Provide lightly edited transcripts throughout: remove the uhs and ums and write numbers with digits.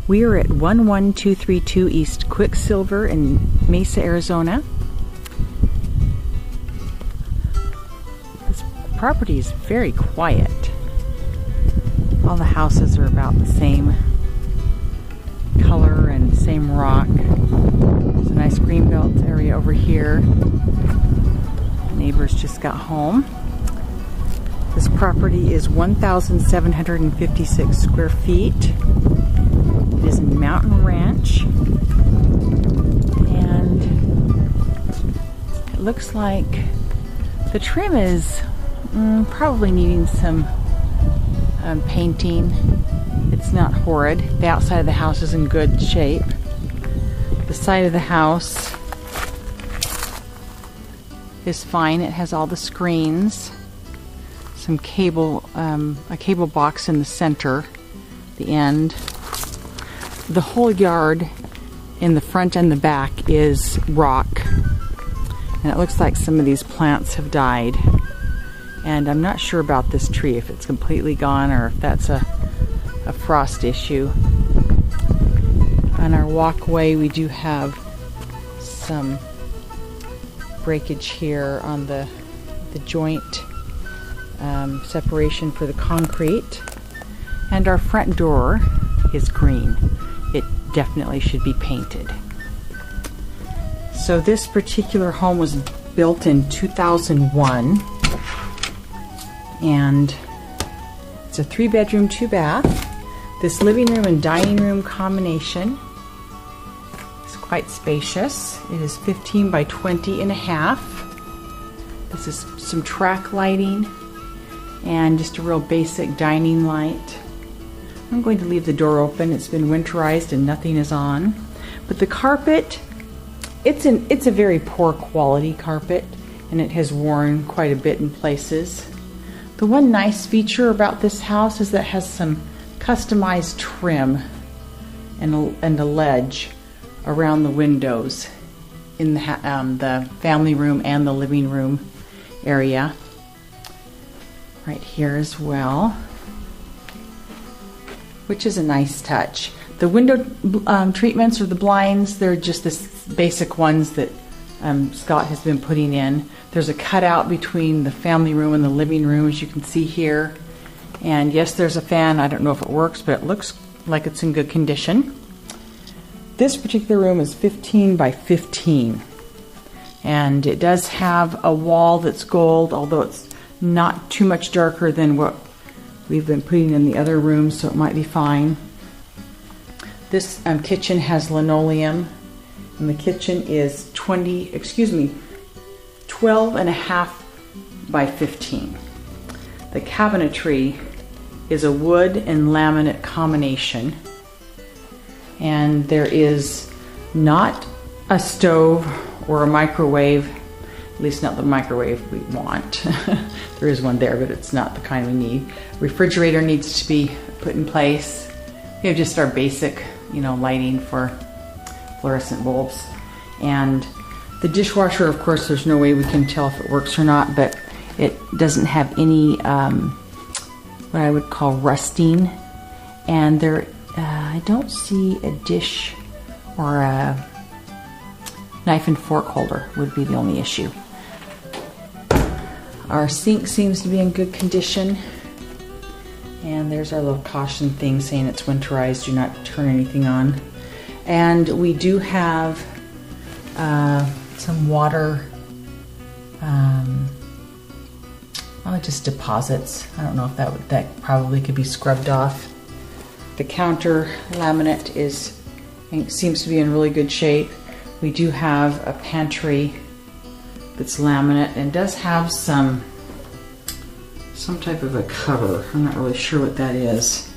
We are at 11232 East Quicksilver in Mesa, Arizona. This property is very quiet. All the houses are about the same color and same rock. There's a nice greenbelt area over here. Neighbors just got home. This property is 1,756 square feet. It is in Mountain Ranch, and it looks like the trim is probably needing some painting. It's not horrid. The outside of the house is in good shape. The side of the house is fine. It has all the screens, some cable, a cable box in the center, the end. The whole yard in the front and the back is rock, and it looks like some of these plants have died, and I'm not sure about this tree, if it's completely gone or if that's a frost issue. On our walkway we do have some breakage here on the joint separation for the concrete, and our front door is green. It definitely should be painted. So this particular home was built in 2001, and it's a 3-bedroom, 2-bath. This living room and dining room combination is quite spacious. It is 15 by 20 and a half. This is some track lighting and just a real basic dining light. I'm going to leave the door open. It's been winterized and nothing is on. But the carpet, it's a very poor quality carpet, and it has worn quite a bit in places. The one nice feature about this house is that it has some customized trim and a ledge around the windows in the family room and the living room area. Right here as well, which is a nice touch. The window treatments or the blinds, they're just the basic ones that Scott has been putting in. There's a cutout between the family room and the living room, as you can see here. And yes, there's a fan. I don't know if it works, but it looks like it's in good condition. This particular room is 15 by 15. And it does have a wall that's gold, although it's not too much darker than what we've been putting in the other rooms, so it might be fine. This kitchen has linoleum, and the kitchen is 12 and a half by 15. The cabinetry is a wood and laminate combination, and there is not a stove or a microwave, at least not the microwave we want. There is one there, but it's not the kind we need. Refrigerator needs to be put in place. We have just our basic, lighting for fluorescent bulbs. And the dishwasher, of course, there's no way we can tell if it works or not, but it doesn't have any, what I would call rusting. And there, I don't see a dish or a knife and fork holder would be the only issue. Our sink seems to be in good condition. And there's our little caution thing saying it's winterized, do not turn anything on. And we do have some water, just deposits. I don't know if that probably could be scrubbed off. The counter laminate seems to be in really good shape. We do have a pantry that's laminate and does have some type of a cover. I'm not really sure what that is.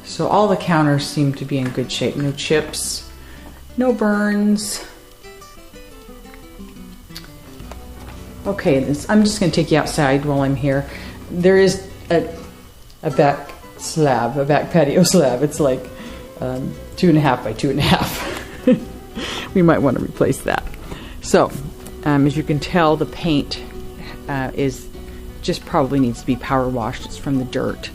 So all the counters seem to be in good shape. No chips, no burns. Okay, I'm just going to take you outside while I'm here. There is a back slab, a back patio slab. It's like 2.5 by 2.5. We might want to replace that. So, as you can tell, the paint is just probably needs to be power washed. It's from the dirt.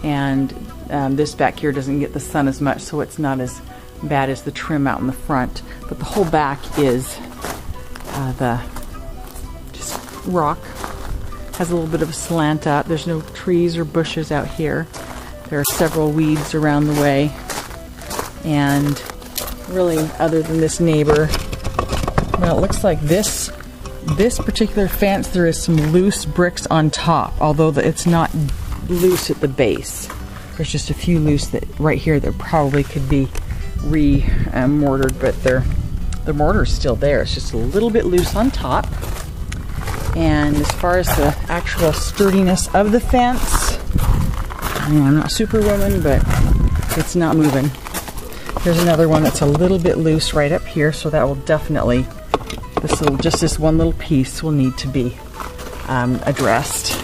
And This back here doesn't get the sun as much, so it's not as bad as the trim out in the front. But the whole back is the just rock. Has a little bit of a slant up. There's no trees or bushes out here. There are several weeds around the way. And really, other than this neighbor, well, it looks like this particular fence, there is some loose bricks on top, although it's not loose at the base. There's just a few loose that right here that probably could be mortared, but the mortar is still there. It's just a little bit loose on top. And as far as the actual sturdiness of the fence, I'm not Superwoman, but it's not moving. There's another one that's a little bit loose right up here, so that will definitely, this one little piece will need to be addressed.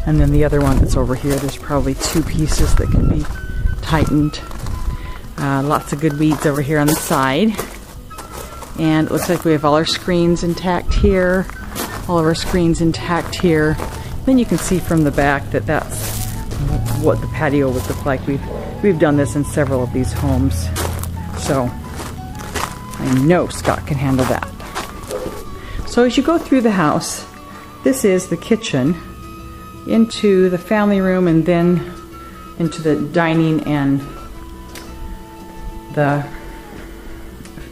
And then the other one that's over here, there's probably two pieces that can be tightened. Lots of good weeds over here on the side. And it looks like we have all our screens intact here. All of our screens intact here. Then you can see from the back that that's what the patio would look like. We've done this in several of these homes. So I know Scott can handle that. So as you go through the house, this is the kitchen, into the family room, and then into the dining and the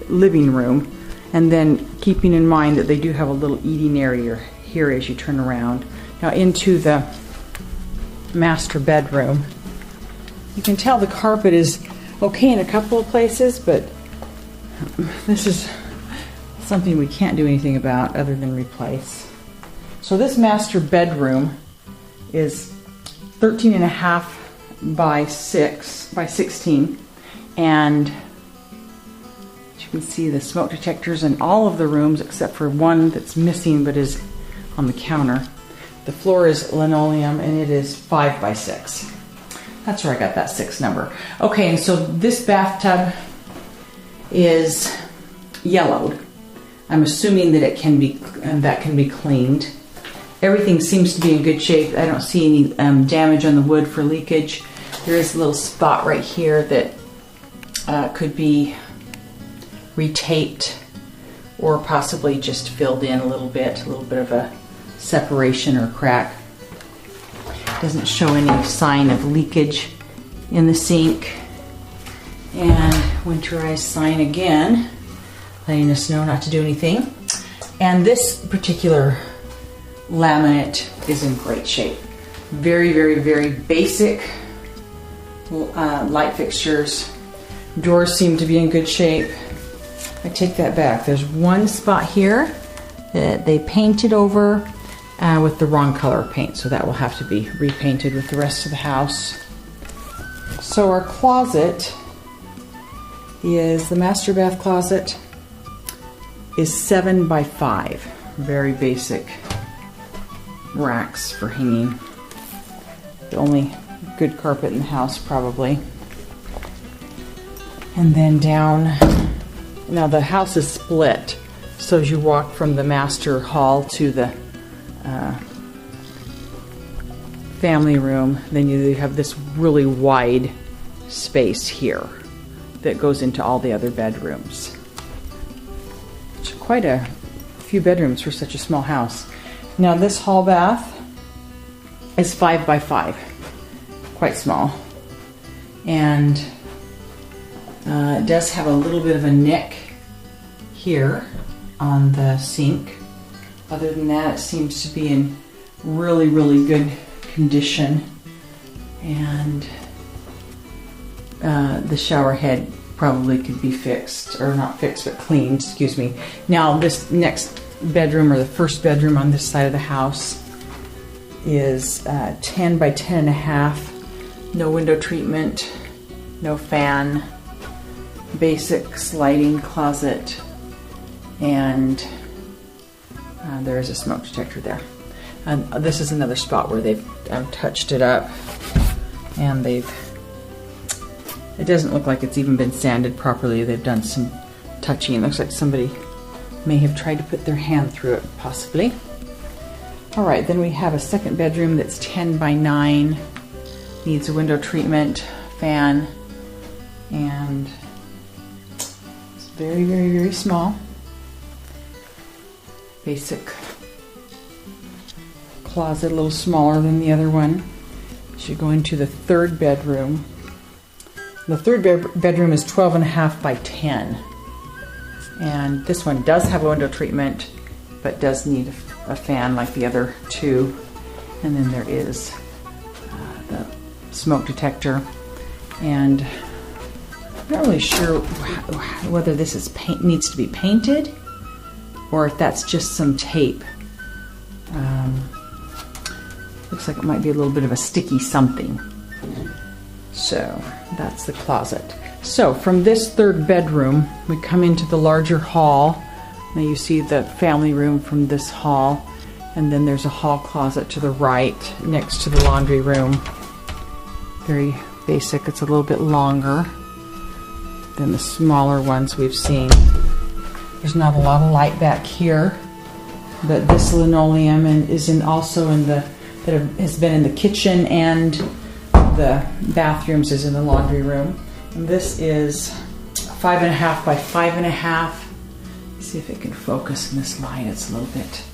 living room. And then keeping in mind that they do have a little eating area here as you turn around. Now into the master bedroom. You can tell the carpet is okay in a couple of places, but this is something we can't do anything about other than replace. So this master bedroom is 13.5 by 16, and you can see the smoke detectors in all of the rooms except for one that's missing but is on the counter. The floor is linoleum and it is 5 by 6. That's where I got that 6 number. Okay, and so this bathtub is yellowed. I'm assuming that it can be cleaned. Everything seems to be in good shape. I don't see any damage on the wood for leakage. There is a little spot right here that could be retaped or possibly just filled in a little bit of a separation or crack. Doesn't show any sign of leakage in the sink. And winterized sign again, letting us know not to do anything. And this particular laminate is in great shape. Very, very, very basic light fixtures. Doors seem to be in good shape. I take that back. There's one spot here that they painted over with the wrong color paint, so that will have to be repainted with the rest of the house. So our closet is, the master bath closet is 7 by 5. Very basic racks for hanging. The only good carpet in the house probably. And then down, now the house is split, so as you walk from the master hall to the family room, then you have this really wide space here that goes into all the other bedrooms. It's quite a few bedrooms for such a small house. Now this hall bath is 5 by 5, quite small, and it does have a little bit of a nick here on the sink. Other than that, it seems to be in really, really good condition. And the shower head probably could be fixed, or not fixed, but cleaned, excuse me. Now this next bedroom, or the first bedroom on this side of the house, is 10 by 10.5. No window treatment, no fan, basic sliding closet, and there is a smoke detector there. And this is another spot where they've touched it up, and it doesn't look like it's even been sanded properly. They've done some touching. It looks like somebody may have tried to put their hand through it, possibly. All right, then we have a second bedroom that's 10 by 9, needs a window treatment, fan, and it's very, very, very small. Basic closet, a little smaller than the other one. Should go into the third bedroom. The third bedroom is 12.5 by 10. And this one does have a window treatment, but does need a fan like the other two. And then there is the smoke detector. And I'm not really sure whether this is needs to be painted or if that's just some tape. Looks like it might be a little bit of a sticky something. So that's the closet. So from this third bedroom, we come into the larger hall. Now you see the family room from this hall, and then there's a hall closet to the right next to the laundry room. Very basic. It's a little bit longer than the smaller ones we've seen. There's not a lot of light back here, but this linoleum also in the that has been in the kitchen and the bathrooms is in the laundry room. And this is 5.5 by 5.5. See if it can focus in this light. It's a little bit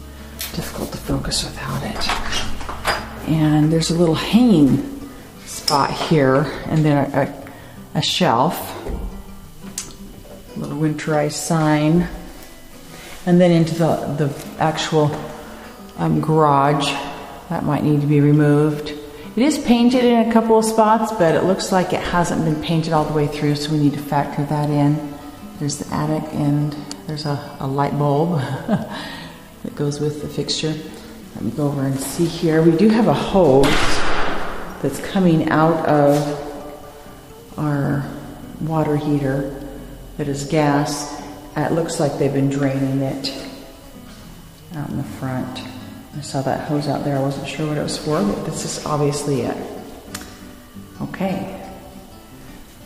difficult to focus without it. And there's a little hanging spot here, and then a shelf, a little winterized sign, and then into the actual garage. That might need to be removed. It is painted in a couple of spots, but it looks like it hasn't been painted all the way through, so we need to factor that in. There's the attic, and there's a light bulb that goes with the fixture. Let me go over and see here. We do have a hose that's coming out of our water heater that is gas. It looks like they've been draining it out in the front. I saw that hose out there. I wasn't sure what it was for, but this is obviously it. Okay.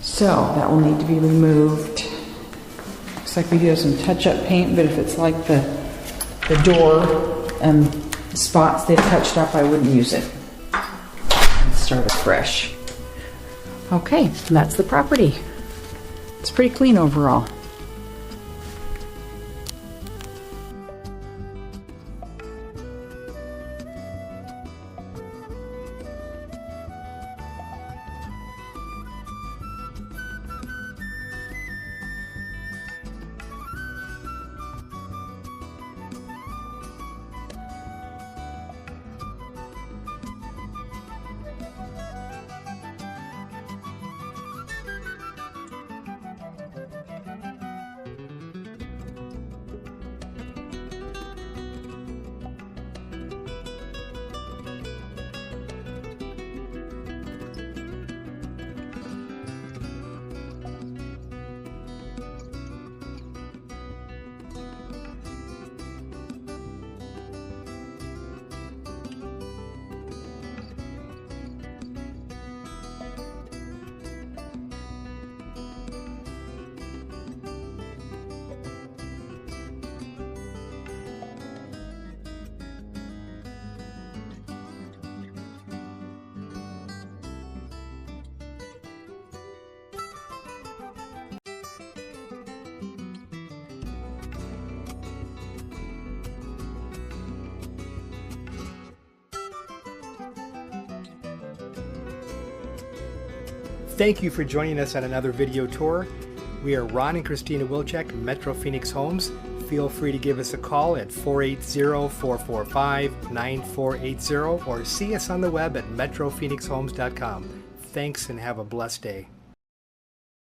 So that will need to be removed. Looks like we do have some touch-up paint, but if it's like the door and the spots they've touched up, I wouldn't use it. Let's start afresh. Okay, that's the property. It's pretty clean overall. Thank you for joining us on another video tour. We are Ron and Christina Wilczek, Metro Phoenix Homes. Feel free to give us a call at 480-445-9480 or see us on the web at metrophoenixhomes.com. Thanks and have a blessed day.